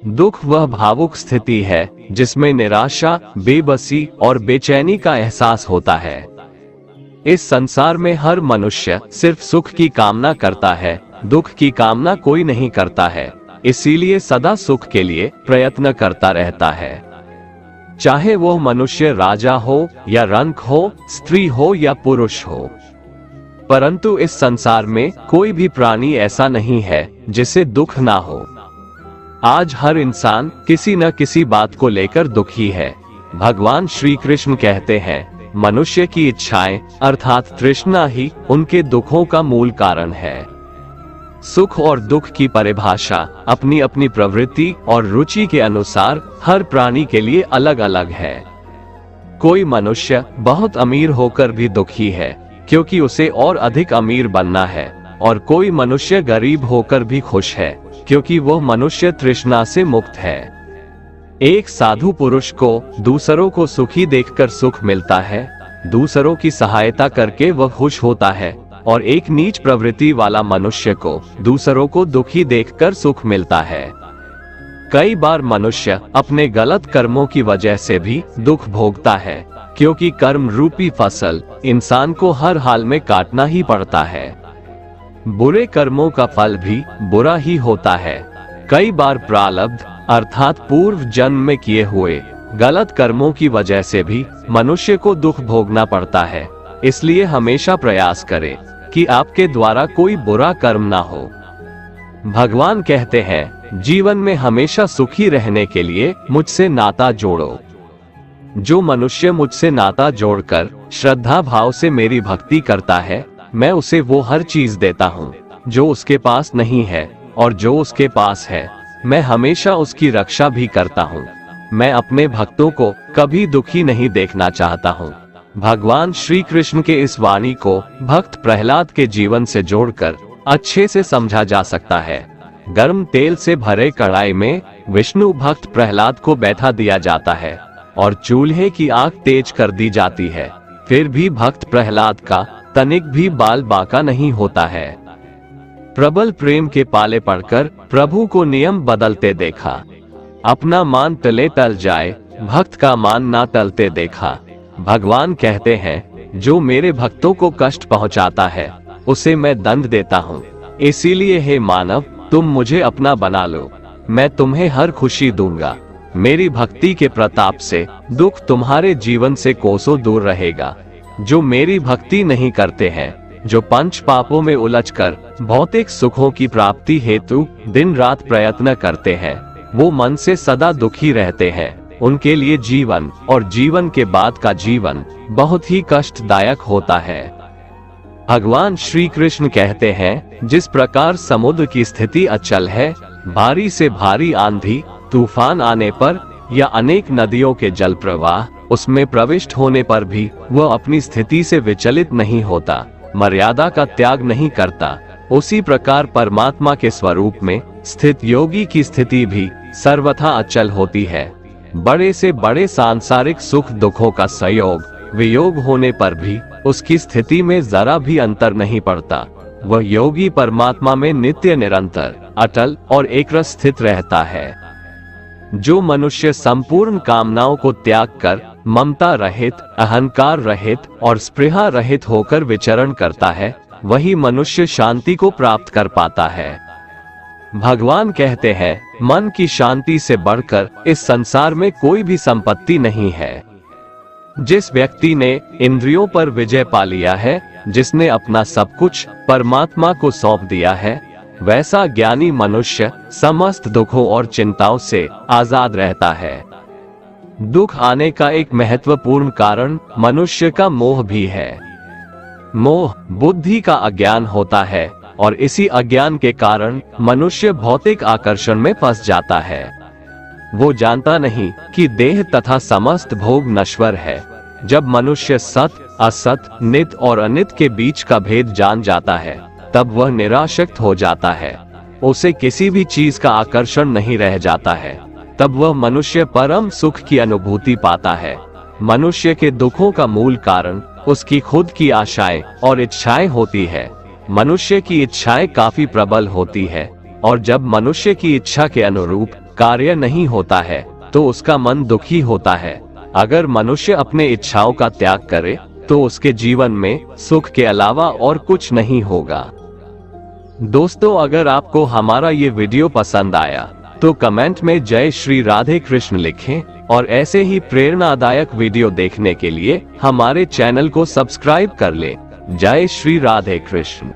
दुख वह भावुक स्थिति है जिसमें निराशा, बेबसी और बेचैनी का एहसास होता है। इस संसार में हर मनुष्य सिर्फ सुख की कामना करता है, दुख की कामना कोई नहीं करता है। इसीलिए सदा सुख के लिए प्रयत्न करता रहता है। चाहे वो मनुष्य राजा हो या रंक हो, स्त्री हो या पुरुष हो। परंतु इस संसार में कोई भी प्राणी ऐसा नहीं है जिसे दुख ना हो। आज हर इंसान किसी न किसी बात को लेकर दुखी है। भगवान श्री कृष्ण कहते हैं, मनुष्य की इच्छाएं अर्थात तृष्णा ही उनके दुखों का मूल कारण है। सुख और दुख की परिभाषा अपनी अपनी प्रवृत्ति और रुचि के अनुसार हर प्राणी के लिए अलग अलग है। कोई मनुष्य बहुत अमीर होकर भी दुखी है क्योंकि उसे और अधिक अमीर बनना है, और कोई मनुष्य गरीब होकर भी खुश है क्योंकि वह मनुष्य तृष्णा से मुक्त है। एक साधु पुरुष को दूसरों को सुखी देखकर सुख मिलता है, दूसरों की सहायता करके वह खुश होता है, और एक नीच प्रवृत्ति वाला मनुष्य को दूसरों को दुखी देखकर सुख मिलता है। कई बार मनुष्य अपने गलत कर्मों की वजह से भी दुख भोगता है, क्योंकि कर्म रूपी फसल इंसान को हर हाल में काटना ही पड़ता है। बुरे कर्मों का फल भी बुरा ही होता है। कई बार प्रारब्ध अर्थात पूर्व जन्म में किए हुए गलत कर्मों की वजह से भी मनुष्य को दुख भोगना पड़ता है। इसलिए हमेशा प्रयास करें कि आपके द्वारा कोई बुरा कर्म ना हो। भगवान कहते हैं, जीवन में हमेशा सुखी रहने के लिए मुझसे नाता जोड़ो। जो मनुष्य मुझसे नाता जोड़कर श्रद्धा भाव से मेरी भक्ति करता है, मैं उसे वो हर चीज देता हूँ जो उसके पास नहीं है, और जो उसके पास है मैं हमेशा उसकी रक्षा भी करता हूँ। मैं अपने भक्तों को कभी दुखी नहीं देखना चाहता हूँ। भगवान श्री कृष्ण के इस वाणी को भक्त प्रहलाद के जीवन से जोड़कर अच्छे से समझा जा सकता है। गर्म तेल से भरे कढ़ाई में विष्णु भक्त प्रहलाद को बैठा दिया जाता है और चूल्हे की आग तेज कर दी जाती है, फिर भी भक्त प्रहलाद का तनिक भी बाल बांका नहीं होता है। प्रबल प्रेम के पाले पड़कर प्रभु को नियम बदलते देखा। अपना मान टले टल जाए, भक्त का मान ना टलते देखा। भगवान कहते हैं, जो मेरे भक्तों को कष्ट पहुंचाता है उसे मैं दंड देता हूँ। इसीलिए हे मानव, तुम मुझे अपना बना लो, मैं तुम्हें हर खुशी दूंगा। मेरी भक्ति के प्रताप से दुख तुम्हारे जीवन से कोसों दूर रहेगा। जो मेरी भक्ति नहीं करते हैं, जो पंच पापों में उलझकर भौतिक सुखों की प्राप्ति हेतु दिन रात प्रयत्न करते हैं, वो मन से सदा दुखी रहते हैं। उनके लिए जीवन और जीवन के बाद का जीवन बहुत ही कष्टदायक होता है। भगवान श्री कृष्ण कहते हैं, जिस प्रकार समुद्र की स्थिति अचल है, भारी से भारी आंधी तूफान आने पर या अनेक नदियों के जल प्रवाह उसमें प्रविष्ट होने पर भी वह अपनी स्थिति से विचलित नहीं होता, मर्यादा का त्याग नहीं करता, उसी प्रकार परमात्मा के स्वरूप में स्थित योगी की स्थिति भी सर्वथा अचल होती है। बड़े से बड़े सांसारिक सुख दुखों का संयोग वियोग होने पर भी उसकी स्थिति में जरा भी अंतर नहीं पड़ता। वह योगी परमात्मा में नित्य निरंतर अटल और एकरस स्थित रहता है। जो मनुष्य संपूर्ण कामनाओं को त्याग कर ममता रहित, अहंकार रहित और स्पृहा रहित होकर विचरण करता है, वही मनुष्य शांति को प्राप्त कर पाता है। भगवान कहते हैं, मन की शांति से बढ़कर इस संसार में कोई भी संपत्ति नहीं है। जिस व्यक्ति ने इंद्रियों पर विजय पा लिया है, जिसने अपना सब कुछ परमात्मा को सौंप दिया है, वैसा ज्ञानी मनुष्य समस्त दुखों और चिंताओं से आजाद रहता है। दुख आने का एक महत्वपूर्ण कारण मनुष्य का मोह भी है। मोह बुद्धि का अज्ञान होता है, और इसी अज्ञान के कारण मनुष्य भौतिक आकर्षण में फंस जाता है। वो जानता नहीं कि देह तथा समस्त भोग नश्वर है। जब मनुष्य सत, असत, नित और अनित के बीच का भेद जान जाता है, तब वह निराशक्त हो जाता है। उसे किसी भी चीज का आकर्षण नहीं रह जाता है। तब वह मनुष्य परम सुख की अनुभूति पाता है। मनुष्य के दुखों का मूल कारण उसकी खुद की आशाएं और इच्छाएं होती है। मनुष्य की इच्छाएं काफी प्रबल होती है, और जब मनुष्य की इच्छा के अनुरूप कार्य नहीं होता है तो उसका मन दुखी होता है। अगर मनुष्य अपने इच्छाओं का त्याग करे तो उसके जीवन में सुख के अलावा और कुछ नहीं होगा। दोस्तों, अगर आपको हमारा ये वीडियो पसंद आया तो कमेंट में जय श्री राधे कृष्ण लिखें और ऐसे ही प्रेरणादायक वीडियो देखने के लिए हमारे चैनल को सब्सक्राइब कर लें। जय श्री राधे कृष्ण।